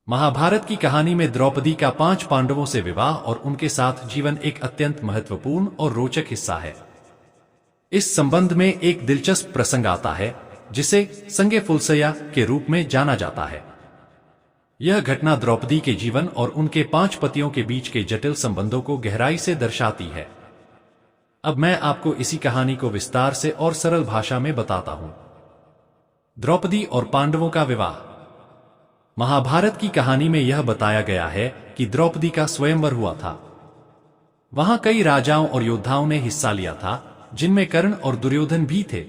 महाभारत की कहानी में द्रौपदी का 5 पांडवों से विवाह और उनके साथ जीवन एक अत्यंत महत्वपूर्ण और रोचक हिस्सा है। इस संबंध में एक दिलचस्प प्रसंग आता है जिसे संगे फुलसया के रूप में जाना जाता है। यह घटना द्रौपदी के जीवन और उनके 5 पतियों के बीच के जटिल संबंधों को गहराई से दर्शाती है। अब मैं आपको इसी कहानी को विस्तार से और सरल भाषा में बताता हूं। द्रौपदी और पांडवों का विवाह। महाभारत की कहानी में यह बताया गया है कि द्रौपदी का स्वयंवर हुआ था। वहां कई राजाओं और योद्धाओं ने हिस्सा लिया था, जिनमें कर्ण और दुर्योधन भी थे।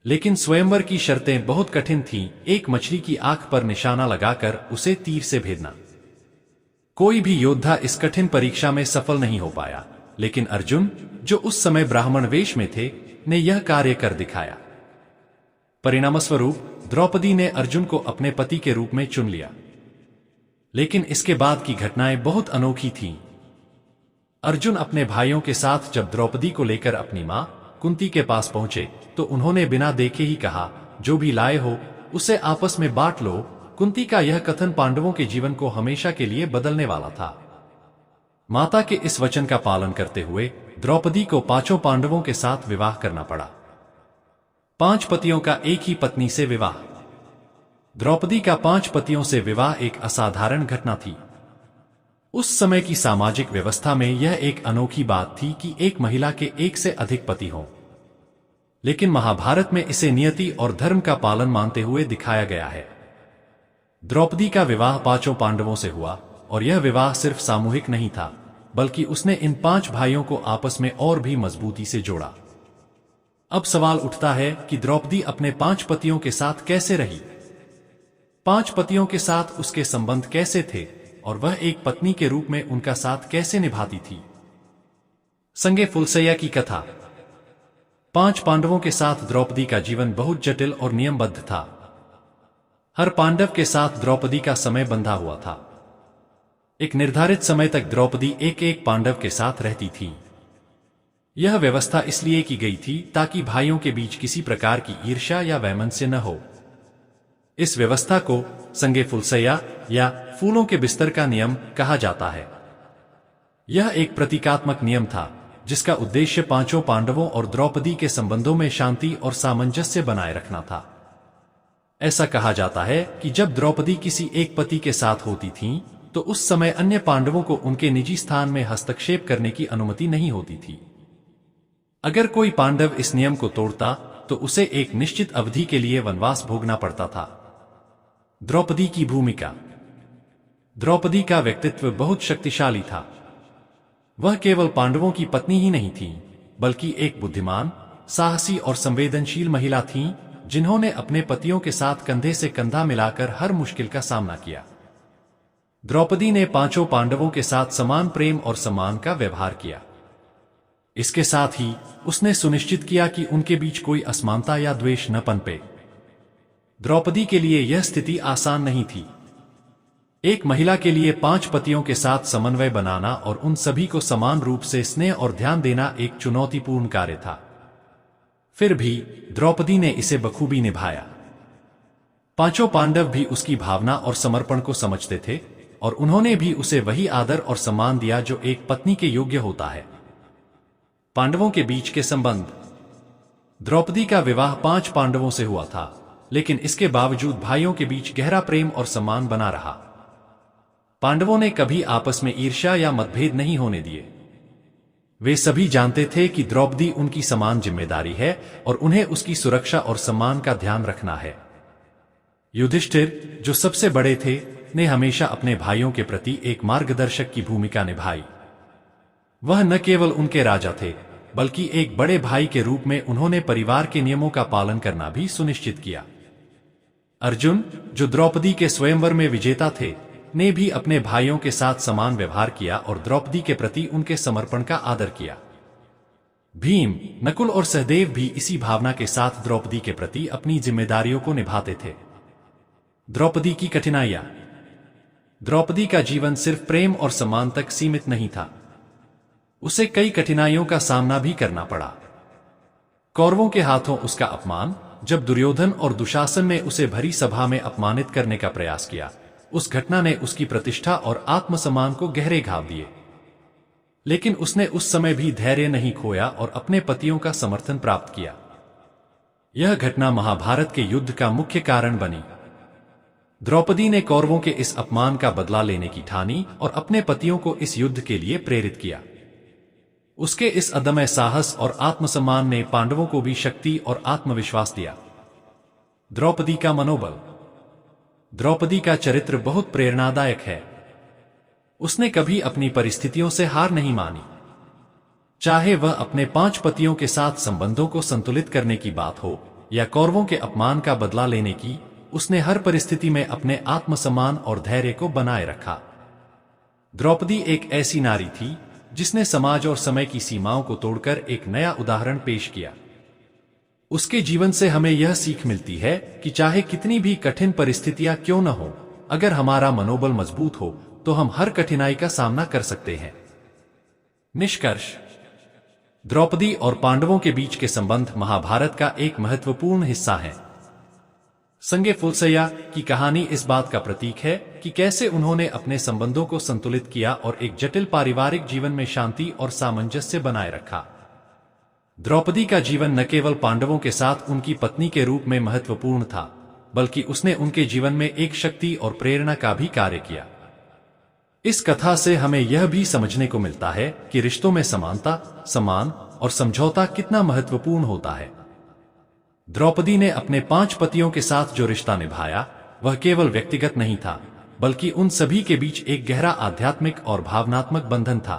लेकिन स्वयंवर की शर्तें बहुत कठिन थीं। एक मछली की आंख पर निशाना लगाकर उसे तीर से भेदना। कोई भी योद्धा इस कठिन परीक्षा में सफल नहीं हो पाया, लेकिन अर्जुन, जो उस समय ब्राह्मण वेश में थे, ने यह कार्य कर दिखाया। परिणामस्वरूप द्रौपदी ने अर्जुन को अपने पति के रूप में चुन लिया। लेकिन इसके बाद की घटनाएं बहुत अनोखी थीं। अर्जुन अपने भाइयों के साथ जब द्रौपदी को लेकर अपनी मां कुंती के पास पहुंचे तो उन्होंने बिना देखे ही कहा, जो भी लाए हो उसे आपस में बांट लो। कुंती का यह कथन पांडवों के जीवन को हमेशा के लिए बदलने वाला था। माता के इस वचन का पालन करते हुए द्रौपदी को 5 पांडवों के साथ विवाह करना पड़ा। 5 पतियों का एक ही पत्नी से विवाह। द्रौपदी का 5 पतियों से विवाह एक असाधारण घटना थी। उस समय की सामाजिक व्यवस्था में यह एक अनोखी बात थी कि एक महिला के एक से अधिक पति हों। लेकिन महाभारत में इसे नियति और धर्म का पालन मानते हुए दिखाया गया है। द्रौपदी का विवाह 5 पांडवों से हुआ, और यह विवाह सिर्फ सामूहिक नहीं था, बल्कि उसने इन 5 भाइयों को आपस में और भी मजबूती से जोड़ा। अब सवाल उठता है कि द्रौपदी अपने 5 पतियों के साथ कैसे रही। 5 पतियों के साथ उसके संबंध कैसे थे और वह एक पत्नी के रूप में उनका साथ कैसे निभाती थी। संगे फुलसया की कथा। 5 पांडवों के साथ द्रौपदी का जीवन बहुत जटिल और नियमबद्ध था। हर पांडव के साथ द्रौपदी का समय बंधा हुआ था। एक निर्धारित समय तक द्रौपदी एक पांडव के साथ रहती थी। यह व्यवस्था इसलिए की गई थी ताकि भाइयों के बीच किसी प्रकार की ईर्ष्या या वैमनस्य न हो। इस व्यवस्था को संगे फुलसया या फूलों के बिस्तर का नियम कहा जाता है। यह एक प्रतीकात्मक नियम था जिसका उद्देश्य 5 पांडवों और द्रौपदी के संबंधों में शांति और सामंजस्य बनाए रखना था। ऐसा कहा जाता है कि जब द्रौपदी किसी एक पति के साथ होती थीं, तो उस समय अन्य पांडवों को उनके निजी स्थान में हस्तक्षेप करने की अनुमति नहीं होती थी। अगर कोई पांडव इस नियम को तोड़ता तो उसे एक निश्चित अवधि के लिए वनवास भोगना पड़ता था। द्रौपदी की भूमिका। द्रौपदी का व्यक्तित्व बहुत शक्तिशाली था। वह केवल पांडवों की पत्नी ही नहीं थी, बल्कि एक बुद्धिमान, साहसी और संवेदनशील महिला थीं, जिन्होंने अपने पतियों के साथ कंधे से कंधा मिलाकर हर मुश्किल का सामना किया। द्रौपदी ने 5 पांडवों के साथ समान प्रेम और सम्मान का व्यवहार किया। इसके साथ ही उसने सुनिश्चित किया कि उनके बीच कोई असमानता या द्वेष न पनपे। द्रौपदी के लिए यह स्थिति आसान नहीं थी। एक महिला के लिए 5 पतियों के साथ समन्वय बनाना और उन सभी को समान रूप से स्नेह और ध्यान देना एक चुनौतीपूर्ण कार्य था। फिर भी द्रौपदी ने इसे बखूबी निभाया। 5 पांडव भी उसकी भावना और समर्पण को समझते थे, और उन्होंने भी उसे वही आदर और सम्मान दिया जो एक पत्नी के योग्य होता है। पांडवों के बीच के संबंध। द्रौपदी का विवाह 5 पांडवों से हुआ था, लेकिन इसके बावजूद भाइयों के बीच गहरा प्रेम और सम्मान बना रहा। पांडवों ने कभी आपस में ईर्ष्या या मतभेद नहीं होने दिए। वे सभी जानते थे कि द्रौपदी उनकी समान जिम्मेदारी है और उन्हें उसकी सुरक्षा और सम्मान का ध्यान रखना है। युधिष्ठिर, जो सबसे बड़े थे, ने हमेशा अपने भाइयों के प्रति एक मार्गदर्शक की भूमिका निभाई। वह न केवल उनके राजा थे, बल्कि एक बड़े भाई के रूप में उन्होंने परिवार के नियमों का पालन करना भी सुनिश्चित किया। अर्जुन, जो द्रौपदी के स्वयंवर में विजेता थे, ने भी अपने भाइयों के साथ समान व्यवहार किया और द्रौपदी के प्रति उनके समर्पण का आदर किया। भीम, नकुल और सहदेव भी इसी भावना के साथ द्रौपदी के प्रति अपनी जिम्मेदारियों को निभाते थे। द्रौपदी की कठिनाइयां। द्रौपदी का जीवन सिर्फ प्रेम और सम्मान तक सीमित नहीं था। उसे कई कठिनाइयों का सामना भी करना पड़ा। कौरवों के हाथों उसका अपमान, जब दुर्योधन और दुशासन ने उसे भरी सभा में अपमानित करने का प्रयास किया, उस घटना ने उसकी प्रतिष्ठा और आत्मसम्मान को गहरे घाव दिए। लेकिन उसने उस समय भी धैर्य नहीं खोया और अपने पतियों का समर्थन प्राप्त किया। यह घटना महाभारत के युद्ध का मुख्य कारण बनी। द्रौपदी ने कौरवों के इस अपमान का बदला लेने की ठानी और अपने पतियों को इस युद्ध के लिए प्रेरित किया। उसके इस अदम्य साहस और आत्मसम्मान ने पांडवों को भी शक्ति और आत्मविश्वास दिया। द्रौपदी का मनोबल। द्रौपदी का चरित्र बहुत प्रेरणादायक है। उसने कभी अपनी परिस्थितियों से हार नहीं मानी। चाहे वह अपने 5 पतियों के साथ संबंधों को संतुलित करने की बात हो या कौरवों के अपमान का बदला लेने की, उसने हर परिस्थिति में अपने आत्मसम्मान और धैर्य को बनाए रखा। द्रौपदी एक ऐसी नारी थी जिसने समाज और समय की सीमाओं को तोड़कर एक नया उदाहरण पेश किया। उसके जीवन से हमें यह सीख मिलती है कि चाहे कितनी भी कठिन परिस्थितियां क्यों न हो, अगर हमारा मनोबल मजबूत हो तो हम हर कठिनाई का सामना कर सकते हैं। निष्कर्ष। द्रौपदी और पांडवों के बीच के संबंध महाभारत का एक महत्वपूर्ण हिस्सा हैं। संगे फुलसैया की कहानी इस बात का प्रतीक है कि कैसे उन्होंने अपने संबंधों को संतुलित किया और एक जटिल पारिवारिक जीवन में शांति और सामंजस्य बनाए रखा। द्रौपदी का जीवन न केवल पांडवों के साथ उनकी पत्नी के रूप में महत्वपूर्ण था, बल्कि उसने उनके जीवन में एक शक्ति और प्रेरणा का भी कार्य किया। इस कथा से हमें यह भी समझने को मिलता है कि रिश्तों में समानता, सम्मान और समझौता कितना महत्वपूर्ण होता है। द्रौपदी ने अपने 5 पतियों के साथ जो रिश्ता निभाया, वह केवल व्यक्तिगत नहीं था, बल्कि उन सभी के बीच एक गहरा आध्यात्मिक और भावनात्मक बंधन था।